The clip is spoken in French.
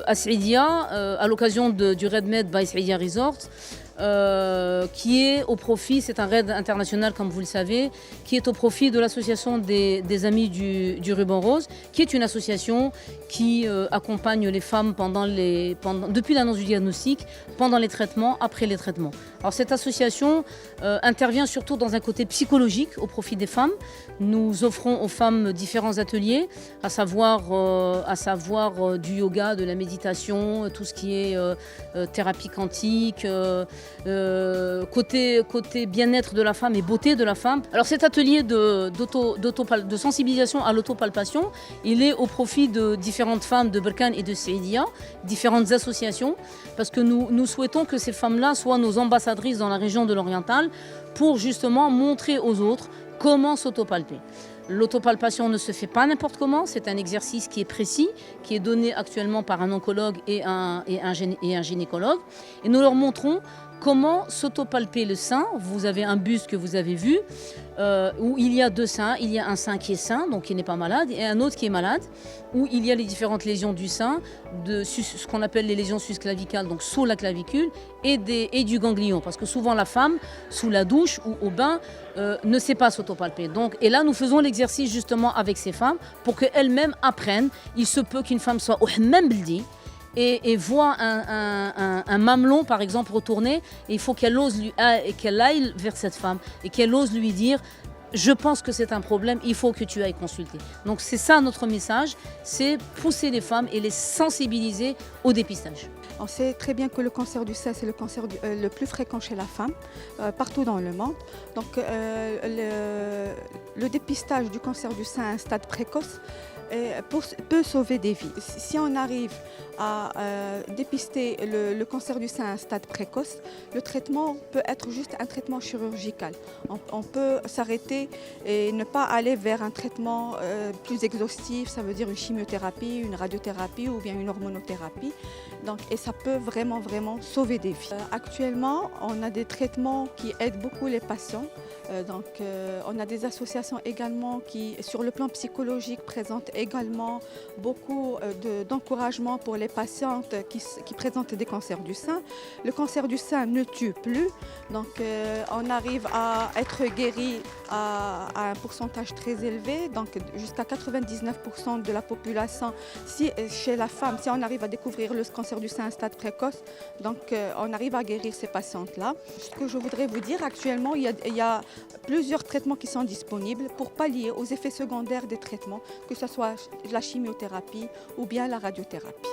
à Saïdia, à l'occasion du RedMed by Saïdia Resort, qui est au profit, c'est un raid international comme vous le savez, qui est au profit de l'association des Amis du Ruban Rose, qui est une association qui accompagne les femmes depuis l'annonce du diagnostic, pendant les traitements, après les traitements. Alors cette association intervient surtout dans un côté psychologique au profit des femmes. Nous offrons aux femmes différents ateliers, à savoir du yoga, de la méditation, tout ce qui est thérapie quantique, côté bien-être de la femme et beauté de la femme. Alors cet atelier de sensibilisation à l'autopalpation, il est au profit de différentes femmes de Berkane et de Saïdia, différentes associations, parce que nous souhaitons que ces femmes-là soient nos ambassadrices dans la région de l'Oriental pour justement montrer aux autres comment s'autopalper. L'autopalpation ne se fait pas n'importe comment, c'est un exercice qui est précis, qui est donné actuellement par un oncologue et un gynécologue. Et nous leur montrons comment s'autopalper le sein. Vous avez un buste que vous avez vu, où il y a deux seins. Il y a un sein qui est sain, donc qui n'est pas malade, et un autre qui est malade, où il y a les différentes lésions du sein, ce qu'on appelle les lésions susclavicales, donc sous la clavicule, et du ganglion. Parce que souvent la femme, sous la douche ou au bain, ne sait pas s'autopalper. Et là, nous faisons l'exercice justement avec ces femmes pour qu'elles-mêmes apprennent. Il se peut qu'une femme soit au hammam bildi et voit un mamelon, par exemple, retourner. Et il faut qu'elle aille vers cette femme et qu'elle ose lui dire « Je pense que c'est un problème, il faut que tu ailles consulter ». Donc c'est ça notre message, c'est pousser les femmes et les sensibiliser au dépistage. On sait très bien que le cancer du sein, c'est le cancer le plus fréquent chez la femme, partout dans le monde. Donc le dépistage du cancer du sein à un stade précoce peut sauver des vies. Si on arrive à dépister le cancer du sein à un stade précoce, le traitement peut être juste un traitement chirurgical. On peut s'arrêter et ne pas aller vers un traitement plus exhaustif, ça veut dire une chimiothérapie, une radiothérapie ou bien une hormonothérapie. Et ça peut vraiment sauver des vies. Actuellement, on a des traitements qui aident beaucoup les patients. On a des associations également qui, sur le plan psychologique, présentent également beaucoup d'encouragement pour les patientes qui présentent des cancers du sein. Le cancer du sein ne tue plus, on arrive à être guéri à un pourcentage très élevé, donc jusqu'à 99% de la population. Chez la femme, si on arrive à découvrir le cancer du sein à un stade précoce, on arrive à guérir ces patientes-là. Ce que je voudrais vous dire, actuellement, il y a plusieurs traitements qui sont disponibles pour pallier aux effets secondaires des traitements, que ce soit la chimiothérapie ou bien la radiothérapie.